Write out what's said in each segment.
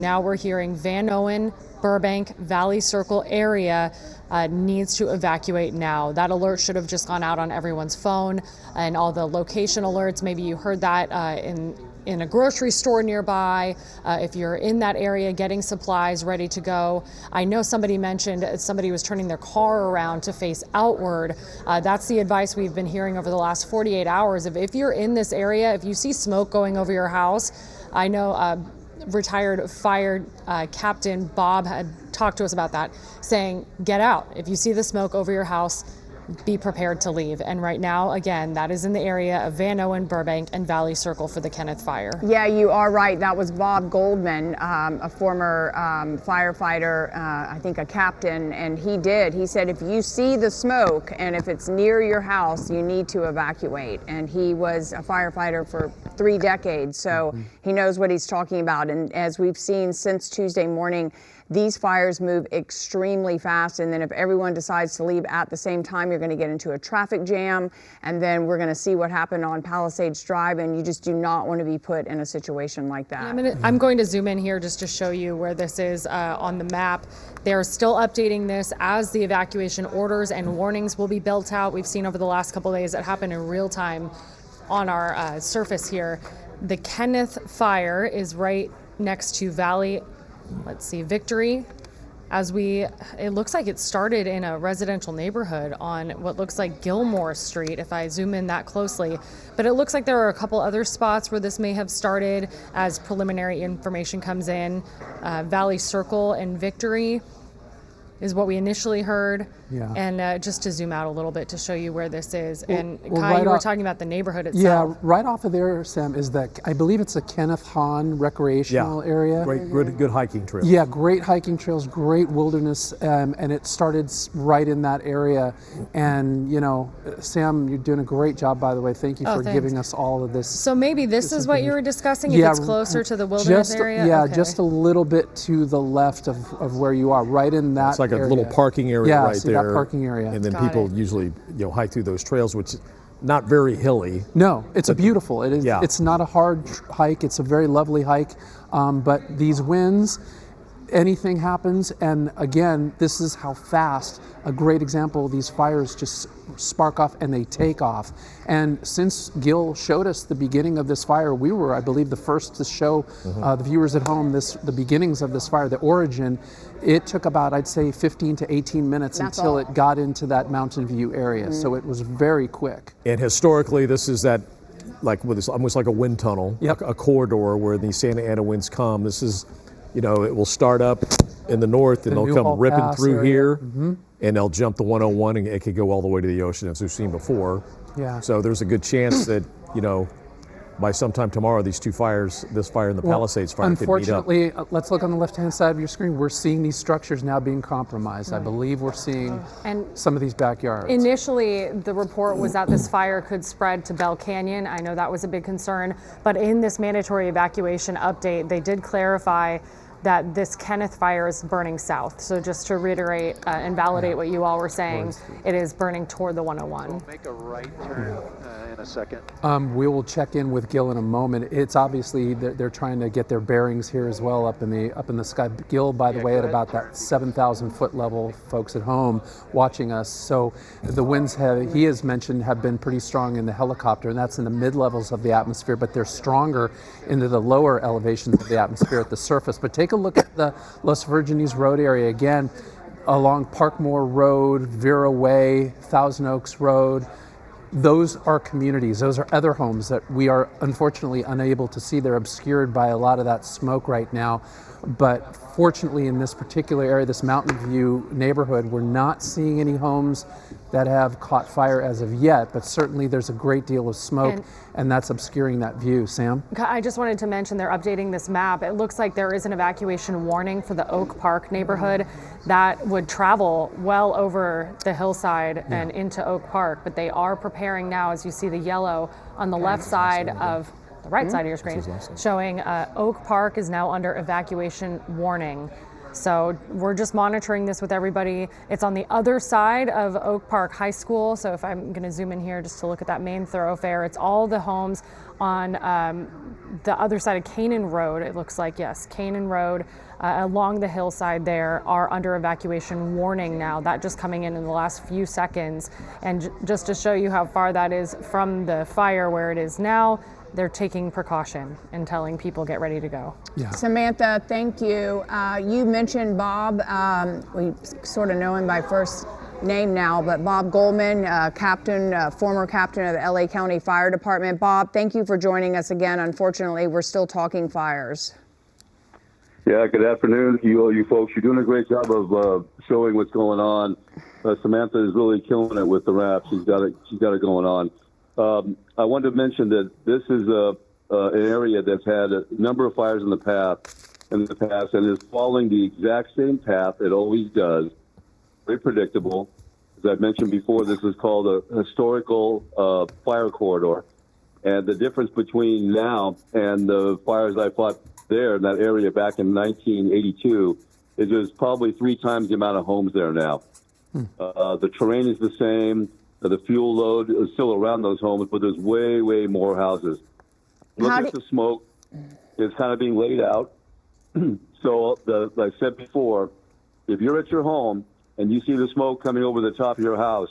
Now we're hearing Van Owen, Burbank, Valley Circle area needs to evacuate now. That alert should have just gone out on everyone's phone and all the location alerts. Maybe you heard that in a grocery store nearby, if you're in that area getting supplies ready to go. I know somebody mentioned somebody was turning their car around to face outward. That's the advice we've been hearing over the last 48 hours. If you're in this area, if you see smoke going over your house, I know retired fire captain Bob had talked to us about that, saying get out. If you see the smoke over your house, be prepared to leave. And right now, again, that is in the area of Van Owen, Burbank, and Valley Circle for the Kenneth Fire. Yeah, you are right. That was Bob Goldman, a former firefighter, I think a captain, and he said if you see the smoke and if it's near your house, you need to evacuate. And he was a firefighter for 3 decades, so he knows what he's talking about. And as we've seen since Tuesday morning, these fires move extremely fast, and then if everyone decides to leave at the same time, you're going to get into a traffic jam, and then we're going to see what happened on Palisades Drive, and you just do not want to be put in a situation like that. I'm going to zoom in here just to show you where this is on the map. They're still updating this as the evacuation orders and warnings will be built out. We've seen over the last couple of days that happened in real time on our surface here. The Kenneth Fire is right next to Valley, Victory. It looks like it started in a residential neighborhood on what looks like Gilmore Street, if I zoom in that closely. But it looks like there are a couple other spots where this may have started as preliminary information comes in. Valley Circle and Victory is what we initially heard. Yeah. And just to zoom out a little bit to show you where this is. And Kai, you were talking about the neighborhood itself. Yeah, right off of there, Sam, is that I believe it's a Kenneth Hahn recreational area. Good hiking trails. Yeah, great hiking trails, great wilderness, and it started right in that area. And, you know, Sam, you're doing a great job, by the way. Thank you for giving us all of this. So maybe this is what you were discussing, if it's closer to the wilderness area? Yeah, just a little bit to the left of where you are, right in that area. It's like a little parking area right there. That parking area. And then people usually hike through those trails, which is not very hilly. No, it's beautiful. It is. Yeah. It's not a hard hike. It's a very lovely hike. But these winds, anything happens. And again, this is how fast. A great example, these fires just spark off and they take off. And since Gil showed us the beginning of this fire, we were, I believe, the first to show the viewers at home the beginnings of this fire, the origin. It took about, I'd say, 15 to 18 minutes until it got into that Mountain View area. So it was very quick. And historically, this is almost like a wind tunnel, a corridor where the Santa Ana winds come. This is, it will start up in the north and they'll come ripping through here, and they'll jump the 101 and it could go all the way to the ocean, as we've seen before. Yeah. So there's a good chance that, by sometime tomorrow, these two fires, this fire and the Palisades fire, could meet up. Unfortunately, let's look on the left-hand side of your screen. We're seeing these structures now being compromised. I believe we're seeing some of these backyards. Initially, the report was that this fire could spread to Bell Canyon. I know that was a big concern. But in this mandatory evacuation update, they did clarify that this Kenneth fire is burning south. So just to reiterate and validate what you all were saying, it is burning toward the 101. We'll make a right turn in a second. We will check in with Gil in a moment. It's obviously they're trying to get their bearings here as well up in the sky. Gil, by the way, at about that 7,000 foot level, folks at home watching us. So the winds he has mentioned have been pretty strong in the helicopter, and that's in the mid levels of the atmosphere, but they're stronger into the lower elevations of the atmosphere at the surface. But take a look at the Los Virgenes Road area again, along Parkmore Road, Vera Way, Thousand Oaks Road. Those are communities. Those are other homes that we are unfortunately unable to see. They're obscured by a lot of that smoke right now. But fortunately, in this particular area, this Mountain View neighborhood, we're not seeing any homes that have caught fire as of yet, but certainly there's a great deal of smoke and that's obscuring that view. Sam? I just wanted to mention they're updating this map. It looks like there is an evacuation warning for the Oak Park neighborhood that would travel well over the hillside and into Oak Park, but they are preparing now, as you see the yellow on the left side of the right side of your screen, showing Oak Park is now under evacuation warning. So we're just monitoring this with everybody. It's on the other side of Oak Park High School. So if I'm going to zoom in here just to look at that main thoroughfare, it's all the homes on the other side of Canaan Road. It looks like, yes, Canaan Road along the hillside there are under evacuation warning now. That just coming in the last few seconds. And just to show you how far that is from the fire where it is now, they're taking precaution and telling people get ready to go. Yeah. Samantha, thank you. You mentioned Bob. We sort of know him by first name now, but Bob Goldman, former captain of the LA County Fire Department. Bob, thank you for joining us again. Unfortunately, we're still talking fires. Yeah, good afternoon, you folks. You're doing a great job of showing what's going on. Samantha is really killing it with the rap. She's got it going on. I wanted to mention that this is an area that's had a number of fires in the past, and is following the exact same path it always does. Very predictable. As I mentioned before, this is called a historical fire corridor, and the difference between now and the fires I fought there in that area back in 1982 is there's probably 3 times the amount of homes there now. The terrain is the same. The fuel load is still around those homes, but there's way, way more houses. Look at the smoke. It's kind of being laid out. So, like I said before, if you're at your home and you see the smoke coming over the top of your house,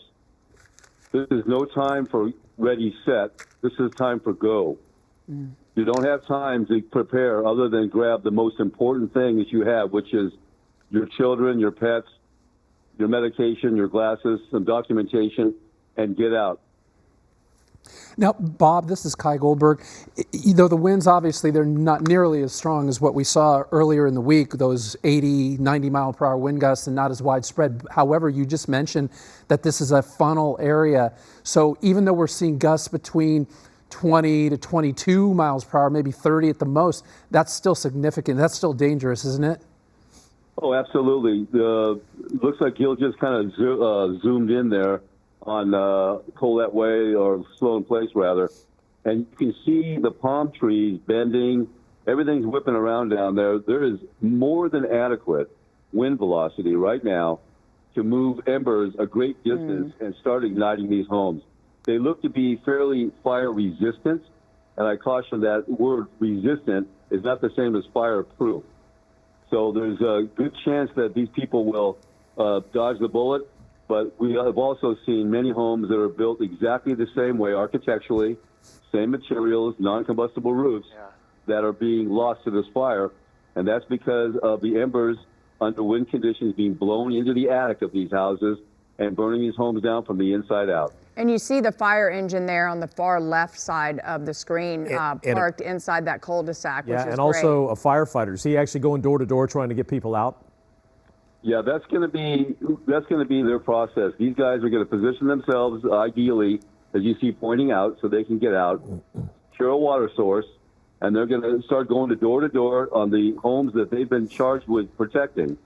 this is no time for ready, set. This is time for go. You don't have time to prepare other than grab the most important thing that you have, which is your children, your pets, your medication, your glasses, some documentation, and get out. Now, Bob, this is Kai Goldberg. Though the winds, obviously, they're not nearly as strong as what we saw earlier in the week, those 80, 90 mile per hour wind gusts, and not as widespread. However, you just mentioned that this is a funnel area. So even though we're seeing gusts between 20 to 22 miles per hour, maybe 30 at the most, that's still significant. That's still dangerous, isn't it? Oh, absolutely. Looks like Gil just kind of zoomed in there on Colette Way, or Sloan Place rather, and you can see the palm trees bending. Everything's whipping around down there. There is more than adequate wind velocity right now to move embers a great distance and start igniting these homes. They look to be fairly fire resistant, and I caution that word resistant is not the same as fireproof. So there's a good chance that these people will dodge the bullet. But we have also seen many homes that are built exactly the same way architecturally, same materials, non-combustible roofs, that are being lost to this fire. And that's because of the embers under wind conditions being blown into the attic of these houses and burning these homes down from the inside out. And you see the fire engine there on the far left side of the screen, parked inside that cul-de-sac, which is and great. also a firefighter. Is he actually going door to door trying to get people out? Yeah, that's going to be their process. These guys are going to position themselves ideally, as you see pointing out, so they can get out, secure a water source, and they're going to start going to door on the homes that they've been charged with protecting.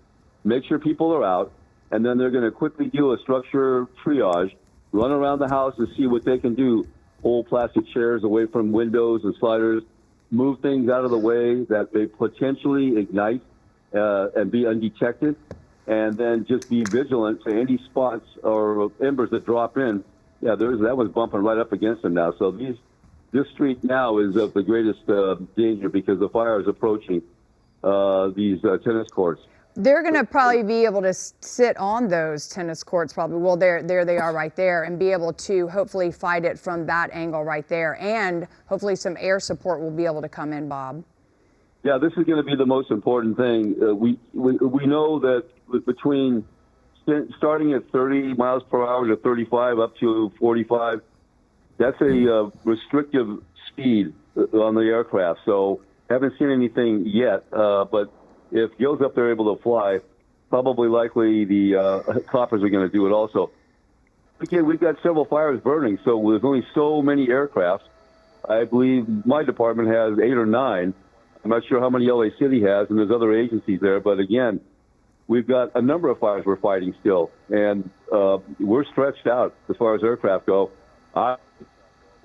Make sure people are out, and then they're going to quickly do a structure triage, run around the house and see what they can do. Pull plastic chairs away from windows and sliders, move things out of the way that they potentially ignite and be undetected. And then just be vigilant to any spots or embers that drop in. Yeah, that was bumping right up against them now. So this street now is of the greatest danger because the fire is approaching these tennis courts. They're going to probably be able to sit on those tennis courts probably. Well, there they are right there, and be able to hopefully fight it from that angle right there. And hopefully some air support will be able to come in, Bob. Yeah, this is going to be the most important thing. We know that between starting at 30 miles per hour to 35 up to 45, that's a restrictive speed on the aircraft. So haven't seen anything yet, but if Gil's up there able to fly, probably likely the coppers are going to do it also. Again, we've got several fires burning, so there's only so many aircraft. I believe my department has 8 or 9. I'm not sure how many LA City has, and there's other agencies there. But again, we've got a number of fires we're fighting still, and we're stretched out as far as aircraft go. I'll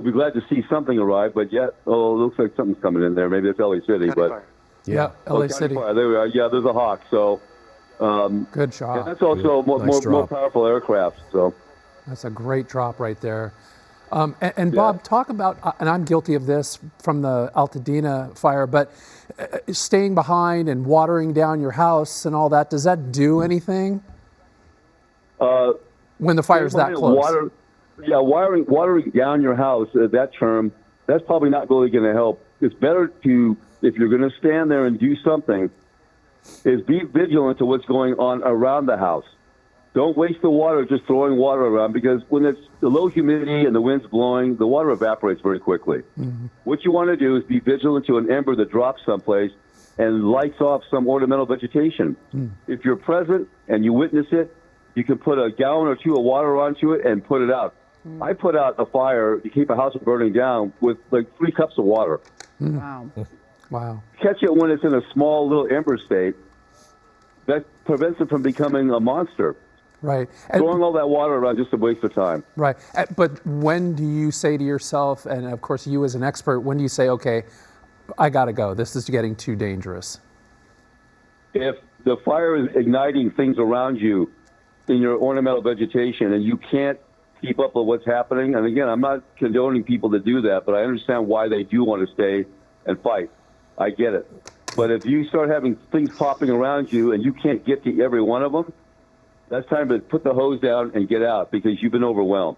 be glad to see something arrive, but yet, it looks like something's coming in there. Maybe it's LA City, but yeah, LA City. Fire. There we are. Yeah, there's a Hawk. So Good shot. And that's also more powerful aircraft. So that's a great drop right there. And Bob, talk about, and I'm guilty of this from the Altadena fire, but staying behind and watering down your house and all that, does that do anything? When the fire's that close? Watering down your house, that term, that's probably not really going to help. It's better to, if you're going to stand there and do something, is be vigilant to what's going on around the house. Don't waste the water just throwing water around, because when it's the low humidity and the wind's blowing, the water evaporates very quickly. Mm-hmm. What you want to do is be vigilant to an ember that drops someplace and lights off some ornamental vegetation. Mm. If you're present and you witness it, you can put a gallon or two of water onto it and put it out. Mm. I put out a fire to keep a house from burning down with like 3 cups of water. Mm. Wow. Wow. Catch it when it's in a small little ember state. That prevents it from becoming a monster. Right. Throwing all that water around just a waste of time. Right. But when do you say to yourself, and of course you as an expert, when do you say, okay, I got to go, this is getting too dangerous? If the fire is igniting things around you in your ornamental vegetation and you can't keep up with what's happening, and again, I'm not condoning people to do that, but I understand why they do want to stay and fight. I get it. But if you start having things popping around you and you can't get to every one of them, that's time to put the hose down and get out, because you've been overwhelmed.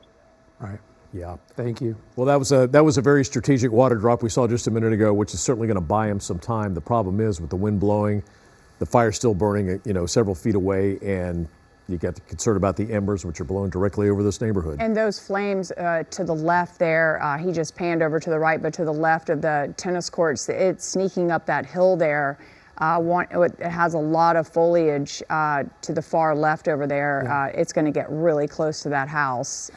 Right. Yeah. Thank you. Well, that was a very strategic water drop we saw just a minute ago, which is certainly going to buy him some time. The problem is with the wind blowing, the fire's still burning, several feet away, and you get concerned about the embers, which are blowing directly over this neighborhood. And those flames to the left there, he just panned over to the right, but to the left of the tennis courts, it's sneaking up that hill there. It has a lot of foliage to the far left over there. Yeah. It's going to get really close to that house.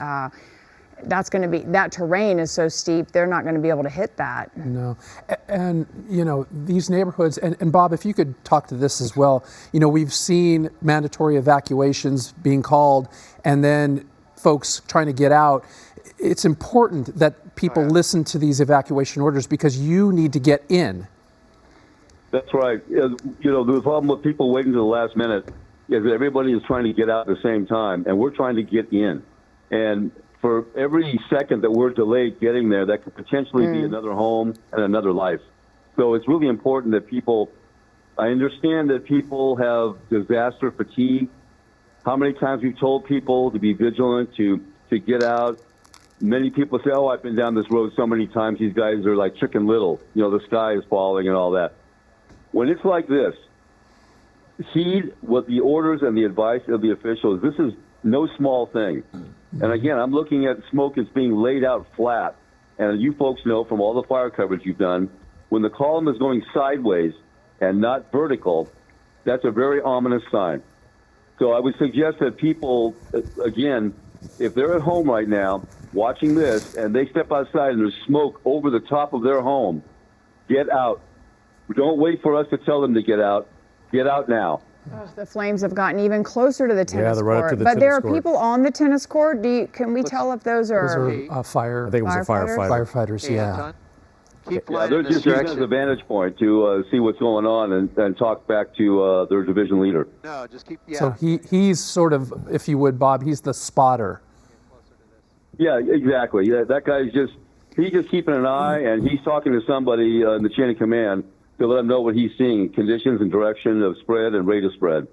That terrain is so steep, they're not going to be able to hit that. No. And, these neighborhoods, and Bob, if you could talk to this as well, we've seen mandatory evacuations being called and then folks trying to get out. It's important that people listen to these evacuation orders, because you need to get in. That's right. The problem with people waiting to the last minute is that everybody is trying to get out at the same time, and we're trying to get in. And for every second that we're delayed getting there, that could potentially be another home and another life. So it's really important that I understand that people have disaster fatigue. How many times we've told people to be vigilant, to get out. Many people say, I've been down this road so many times, these guys are like Chicken Little. The sky is falling and all that. When it's like this, heed what the orders and the advice of the officials. This is no small thing. And again, I'm looking at smoke that's being laid out flat. And you folks know from all the fire coverage you've done, when the column is going sideways and not vertical, that's a very ominous sign. So I would suggest that people, again, if they're at home right now watching this and they step outside and there's smoke over the top of their home, get out. Don't wait for us to tell them to get out. Get out now. Oh, the flames have gotten even closer to the tennis they're right court. up to the but tennis there are court. people on the tennis court. Can we tell if those are fire? I think it was a firefighter. Firefighters, yeah. Keep flying they're in this just using direction. the vantage point to see what's going on and talk back to their division leader. No, just keep. So he's sort of, if you would, Bob, he's the spotter. Yeah, exactly. Yeah, that guy's he's just keeping an eye, and he's talking to somebody in the chain of command to let him know what he's seeing, conditions and direction of spread and rate of spread.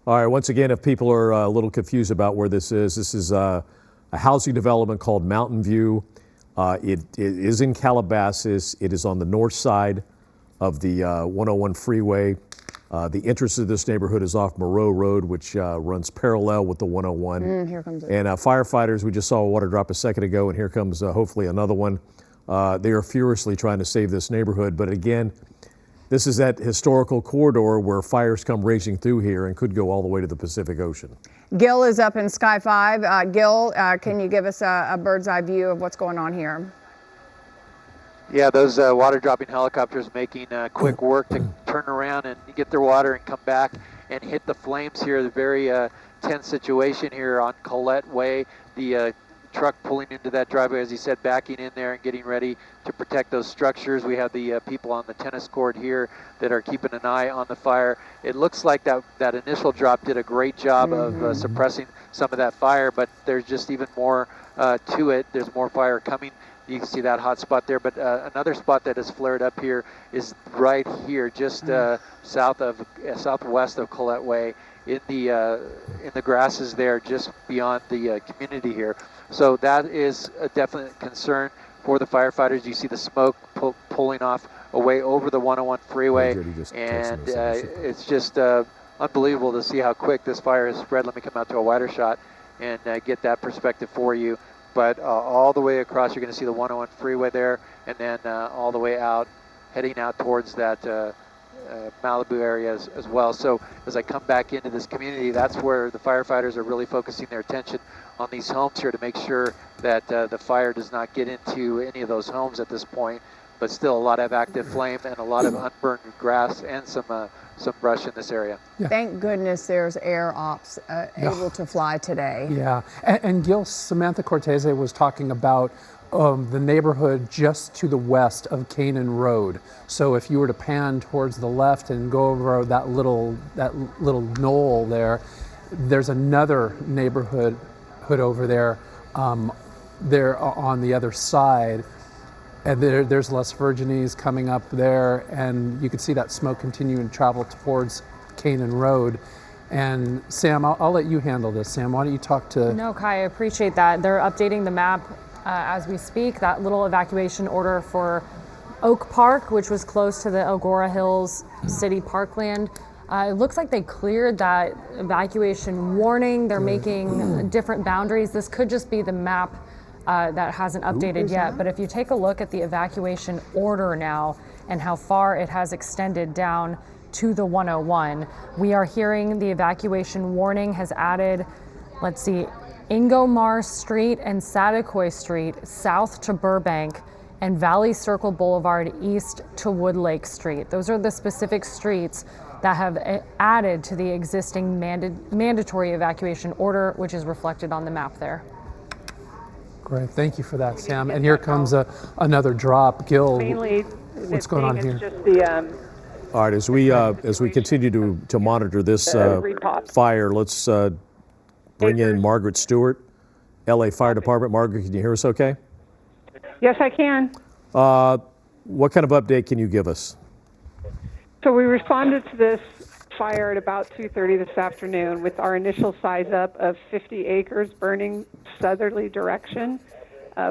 All right, once again, if people are a little confused about where this is a housing development called Mountain View. It is in Calabasas. It is on the north side of the 101 freeway. The entrance to this neighborhood is off Moreau Road, which runs parallel with the 101. Here comes it. And firefighters, we just saw a water drop a second ago, and here comes hopefully another one. They are furiously trying to save this neighborhood. But again, this is that historical corridor where fires come raging through here and could go all the way to the Pacific Ocean. Gil is up in Sky 5. Gil, can you give us a bird's eye view of what's going on here? Yeah, those water dropping helicopters making quick work to turn around and get their water and come back and hit the flames here. The very tense situation here on Colette Way. The truck pulling into that driveway, as he said, backing in there and getting ready to protect those structures. We have the people on the tennis court here that are keeping an eye on the fire. It looks like that initial drop did a great job of suppressing some of that fire, but there's just even more to it. There's more fire coming. You can see that hot spot there, but another spot that has flared up here is right here, just southwest of Collette Way, in the grasses there, just beyond the community here. So that is a definite concern for the firefighters. You see the smoke pulling off away over the 101 freeway, and it's just unbelievable to see how quick this fire has spread. Let me come out to a wider shot and get that perspective for you. But all the way across, you're going to see the 101 freeway there, and then all the way out, heading out towards that Malibu area as well. So as I come back into this community, that's where the firefighters are really focusing their attention on these homes here to make sure that the fire does not get into any of those homes at this point. But still a lot of active flame and a lot of unburned grass and some brush in this area. Yeah. Thank goodness there's air ops able to fly today. Yeah, and Gil, Samantha Cortese was talking about the neighborhood just to the west of Canaan Road. So if you were to pan towards the left and go over that little knoll there, there's another neighborhood over there, there on the other side. And there's Las Virgenes coming up there, and you can see that smoke continuing to travel towards Canaan Road. And Sam, I'll let you handle this. Sam, why don't you talk to... No, Kai, I appreciate that. They're updating the map as we speak. That little evacuation order for Oak Park, which was close to the Elgora Hills City Parkland, it looks like they cleared that evacuation warning. They're making different boundaries. This could just be the map that hasn't updated yet, but if you take a look at the evacuation order now and how far it has extended down to the 101, we are hearing the evacuation warning has added, let's see, Ingomar Street and Saticoy Street south to Burbank, and Valley Circle Boulevard east to Woodlake Street. Those are the specific streets that have added to the existing mandatory evacuation order, which is reflected on the map there. Great, thank you for that, Sam. And here comes another drop. Gil, what's going on here? Just the, all right, as we continue to monitor this fire, let's bring in Margaret Stewart, LA Fire Department. Margaret, can you hear us okay? Yes, I can. What kind of update can you give us? So we responded to this fire at about 2:30 this afternoon with our initial size up of 50 acres burning southerly direction.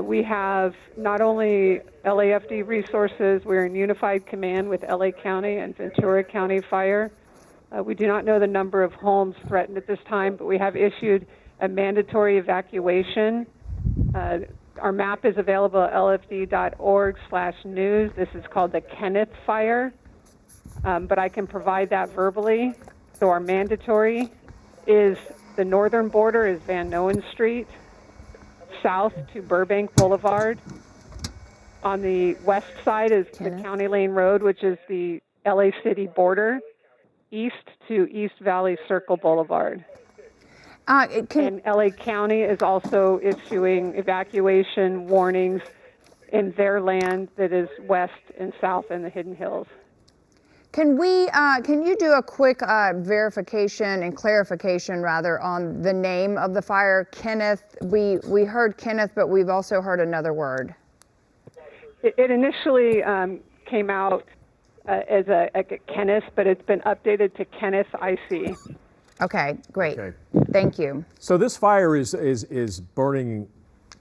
We have not only LAFD resources, we're in unified command with LA County and Ventura County Fire. We do not know the number of homes threatened at this time, but we have issued a mandatory evacuation. Our map is available at lfd.org/news. This is called the Kenneth Fire, but I can provide that verbally. So our mandatory is the northern border is Van Noen Street, south to Burbank Boulevard. On the west side is the County Lane Road, which is the LA City border, east to East Valley Circle Boulevard. And LA County is also issuing evacuation warnings in their land that is west and south in the Hidden Hills. Can you do a quick verification and clarification, rather, on the name of the fire, Kenneth? We heard Kenneth, but we've also heard another word. It initially came out as a Kenneth, but it's been updated to Kenneth IC. Okay, great. Okay. Thank you. So this fire is burning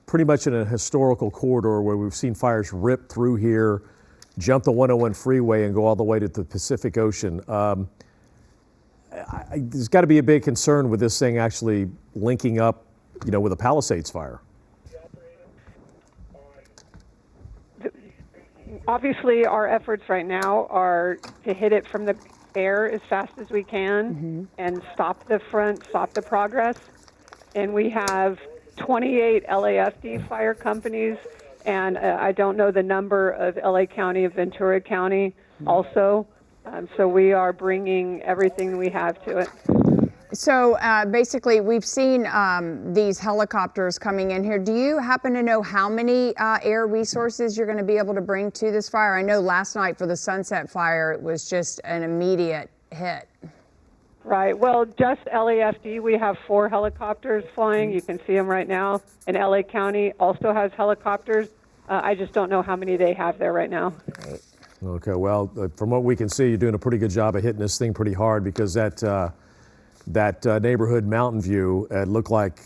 pretty much in a historical corridor where we've seen fires rip through here, jump the 101 freeway, and go all the way to the Pacific Ocean. There's got to be a big concern with this thing actually linking up, with a Palisades fire. Obviously, our efforts right now are to hit it from the air as fast as we can and stop the progress. And we have 28 LAFD fire companies, and I don't know the number of LA County and Ventura County also. So we are bringing everything we have to it. So basically, we've seen these helicopters coming in here. Do you happen to know how many air resources you're going to be able to bring to this fire? I know last night for the Sunset Fire, it was just an immediate hit. Right. Well, just LAFD, we have 4 helicopters flying. You can see them right now. And LA County also has helicopters. I just don't know how many they have there right now. Great. Okay, well, from what we can see, you're doing a pretty good job of hitting this thing pretty hard, because that neighborhood, Mountain View, looked like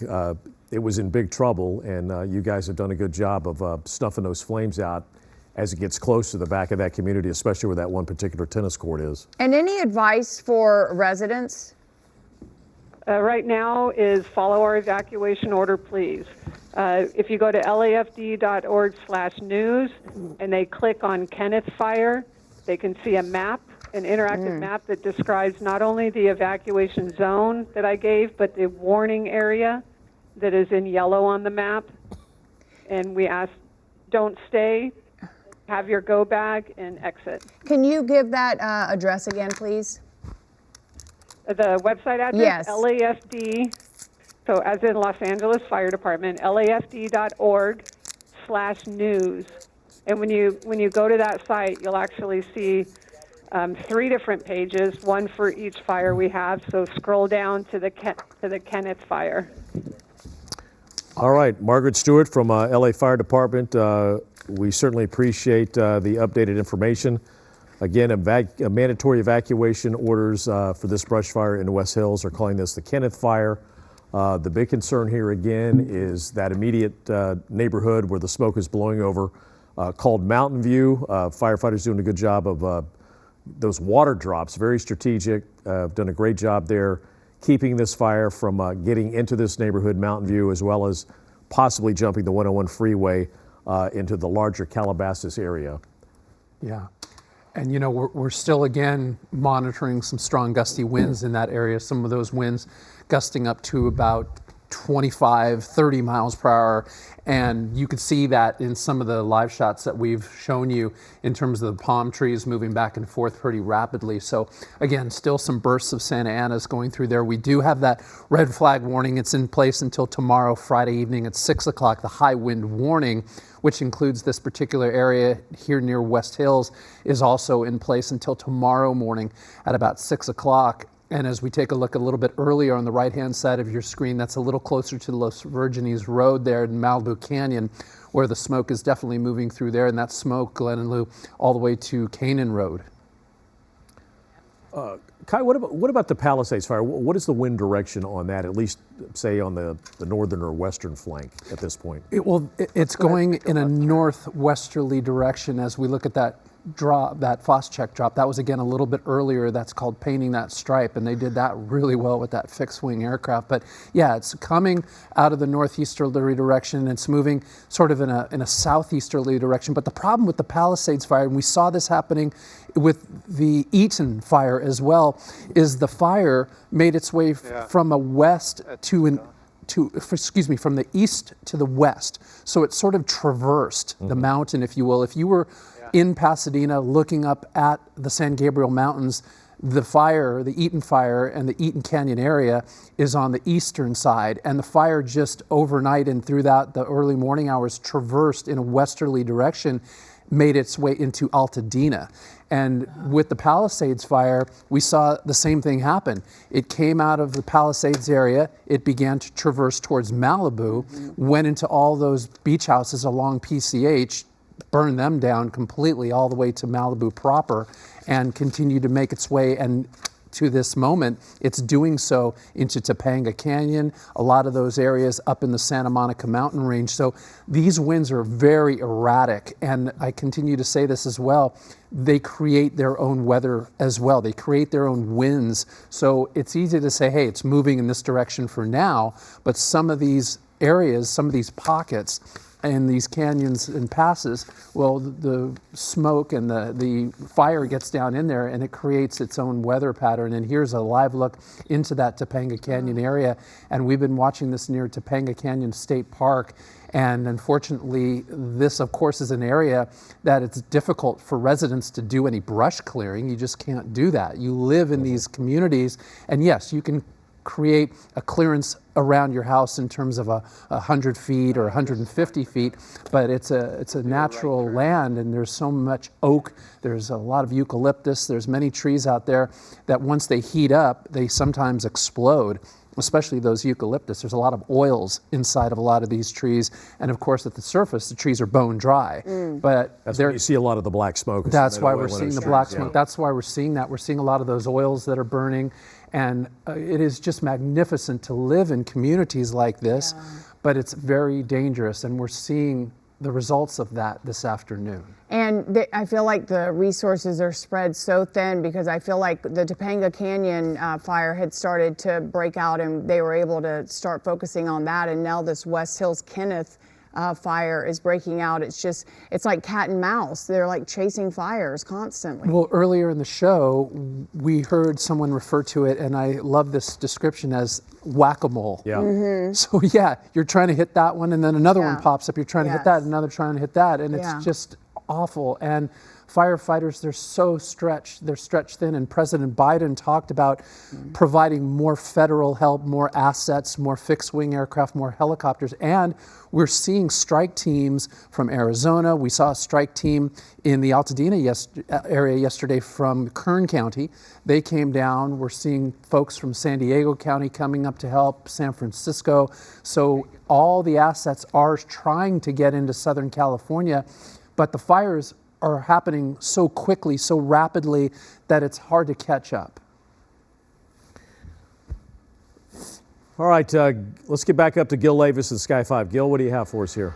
it was in big trouble, and you guys have done a good job of snuffing those flames out as it gets close to the back of that community, especially where that one particular tennis court is. And any advice for residents? Right now is follow our evacuation order, please. If you go to lafd.org/news and they click on Kenneth Fire, they can see a map, an interactive map that describes not only the evacuation zone that I gave, but the warning area that is in yellow on the map. And we ask, don't stay, have your go bag, and exit. Can you give that address again, please? The website address? Yes. LAFD, so as in Los Angeles Fire Department, lafd.org/news. And when you go to that site, you'll actually see 3 different pages, one for each fire we have. So scroll down to the Kenneth Fire. All right, Margaret Stewart from LA Fire Department. We certainly appreciate the updated information. Again, mandatory evacuation orders for this brush fire in West Hills are calling this the Kenneth Fire. The big concern here again is that immediate neighborhood where the smoke is blowing over, called Mountain View. Firefighters doing a good job of those water drops, very strategic. Done a great job there, keeping this fire from getting into this neighborhood, Mountain View, as well as possibly jumping the 101 freeway into the larger Calabasas area. Yeah. And you know, we're still again monitoring some strong gusty winds in that area. Some of those winds gusting up to about 25, 30 miles per hour. And you could see that in some of the live shots that we've shown you in terms of the palm trees moving back and forth pretty rapidly. So again, still some bursts of Santa Anas going through there. We do have that red flag warning. It's in place until tomorrow, Friday evening at 6 o'clock. The high wind warning, which includes this particular area here near West Hills, is also in place until tomorrow morning at about 6 o'clock. And as we take a look a little bit earlier on the right-hand side of your screen, that's a little closer to Los Virgenes Road there in Malibu Canyon, where the smoke is definitely moving through there, and that smoke, Glenn and Lou, all the way to Canaan Road. Kai, what about the Palisades fire? What is the wind direction on that, at least, say, on the northern or western flank at this point? It's going in a northwesterly direction as we look at that drop, that Phos-Chek drop. That was again a little bit earlier. That's called painting that stripe, and they did that really well with that fixed wing aircraft. But yeah, it's coming out of the northeasterly direction. It's moving sort of in a southeasterly direction. But the problem with the Palisades fire, and we saw this happening with the Eaton fire as well, is the fire made its way from a west from the east to the west. So it sort of traversed the mountain, if you will. If you were in Pasadena looking up at the San Gabriel Mountains, the fire, the Eaton fire and the Eaton Canyon area is on the eastern side, and the fire just overnight and throughout the early morning hours traversed in a westerly direction, made its way into Altadena. And with the Palisades fire, we saw the same thing happen. It came out of the Palisades area, it began to traverse towards Malibu, went into all those beach houses along PCH, burned them down completely all the way to Malibu proper, and continued to make its way, and to this moment, it's doing so into Topanga Canyon, a lot of those areas up in the Santa Monica mountain range. So these winds are very erratic, and I continue to say this as well, they create their own weather as well. They create their own winds. So it's easy to say, hey, it's moving in this direction for now, but some of these areas, some of these pockets, and these canyons and passes, well, the smoke and the fire gets down in there and it creates its own weather pattern. And here's a live look into that Topanga Canyon area. And we've been watching this near Topanga Canyon State Park. And unfortunately, this, of course, is an area that it's difficult for residents to do any brush clearing. You just can't do that. You live in these communities, and yes, you can create a clearance around your house in terms of 100 feet or 150 feet, but it's a natural land, and there's so much oak, there's a lot of eucalyptus, there's many trees out there that once they heat up, they sometimes explode, especially those eucalyptus. There's a lot of oils inside of a lot of these trees, and of course at the surface the trees are bone dry. But That's where you see a lot of the black smoke. That's why we're seeing the black smoke. That's why we're seeing that. We're seeing a lot of those oils that are burning. And it is just magnificent to live in communities like this, but it's very dangerous. And we're seeing the results of that this afternoon. And I feel like the resources are spread so thin, because I feel like the Topanga Canyon fire had started to break out, and they were able to start focusing on that. And now this West Hills Kenneth fire is breaking out. It's like cat and mouse. They're like chasing fires constantly. Well, earlier in the show, we heard someone refer to it, and I love this description, as whack-a-mole. Yeah. So yeah, you're trying to hit that one, and then another one pops up. You're trying to hit that, another trying to hit that, and it's just awful. And firefighters, they're so stretched. They're stretched thin, and President Biden talked about providing more federal help, more assets, more fixed-wing aircraft, more helicopters, and we're seeing strike teams from Arizona. We saw a strike team in the Altadena area yesterday from Kern County. They came down. We're seeing folks from San Diego County coming up to help, San Francisco. So all the assets are trying to get into Southern California, but the fires are happening so quickly, so rapidly, that it's hard to catch up. All right, let's get back up to Gil Levis and Sky 5. Gil, what do you have for us here?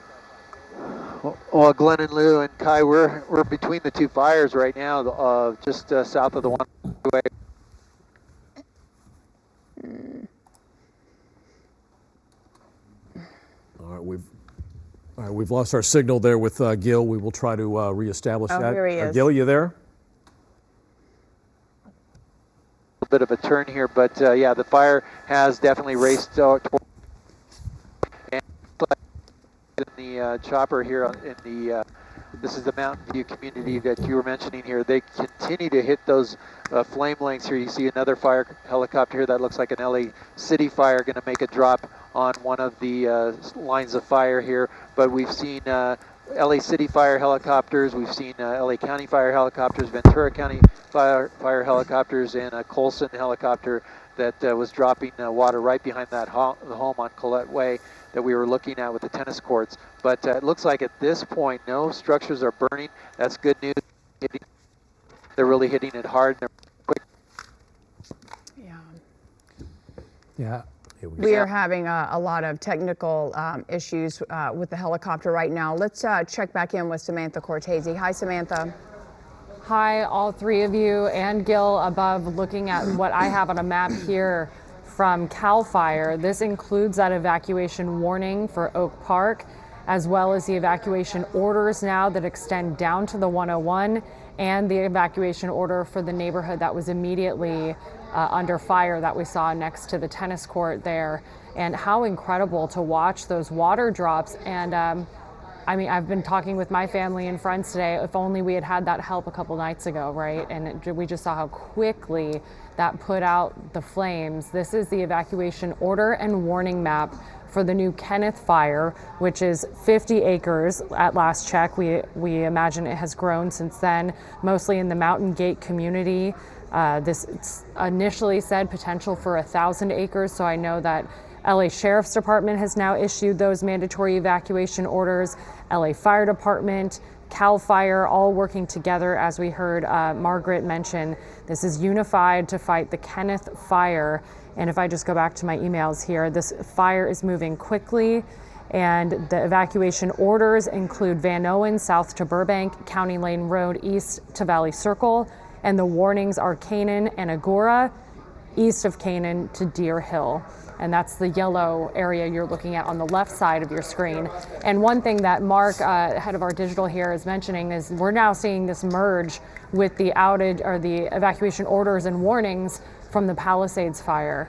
Well, Glenn and Lou and Kai, we're between the two fires right now, just south of the one-way. All right, we've lost our signal there with Gil. We will try to reestablish that. Here he is. Gil, you there? A bit of a turn here, but yeah, the fire has definitely raced toward, and in the chopper here in the this is the Mountain View community that you were mentioning here. They continue to hit those flame lengths here. You see another fire helicopter here that looks like an LA City fire going to make a drop on one of the lines of fire here, but we've seen LA City fire helicopters, we've seen LA County fire helicopters, Ventura County fire helicopters, and a Colson helicopter that was dropping water right behind that the home on Colette Way that we were looking at with the tennis courts. But it looks like at this point no structures are burning. That's good news. They're really hitting it hard. They're quick. Yeah. We are having a lot of technical issues with the helicopter right now. Let's check back in with Samantha Cortese. Hi, Samantha. Hi, all three of you, and Gil above, looking at what I have on a map here from CAL FIRE. This includes that evacuation warning for Oak Park, as well as the evacuation orders now that extend down to the 101, and the evacuation order for the neighborhood that was immediately under fire that we saw next to the tennis court there. And how incredible to watch those water drops. And I mean, I've been talking with my family and friends today. If only we had had that help a couple nights ago, right? And we just saw how quickly that put out the flames. This is the evacuation order and warning map for the new Kenneth fire, which is 50 acres at last check. We imagine it has grown since then, mostly in the Mountain Gate community. This initially said potential for 1,000 acres, so I know that LA Sheriff's Department has now issued those mandatory evacuation orders. LA Fire Department, CAL FIRE, all working together, as we heard Margaret mention. This is unified to fight the Kenneth fire. And if I just go back to my emails here, this fire is moving quickly, and the evacuation orders include Van Owen south to Burbank, County Lane Road east to Valley Circle, and the warnings are Canaan and Agora, east of Canaan to Deer Hill. And that's the yellow area you're looking at on the left side of your screen. And one thing that Mark, head of our digital here, is mentioning is we're now seeing this merge with the outage or the evacuation orders and warnings from the Palisades fire.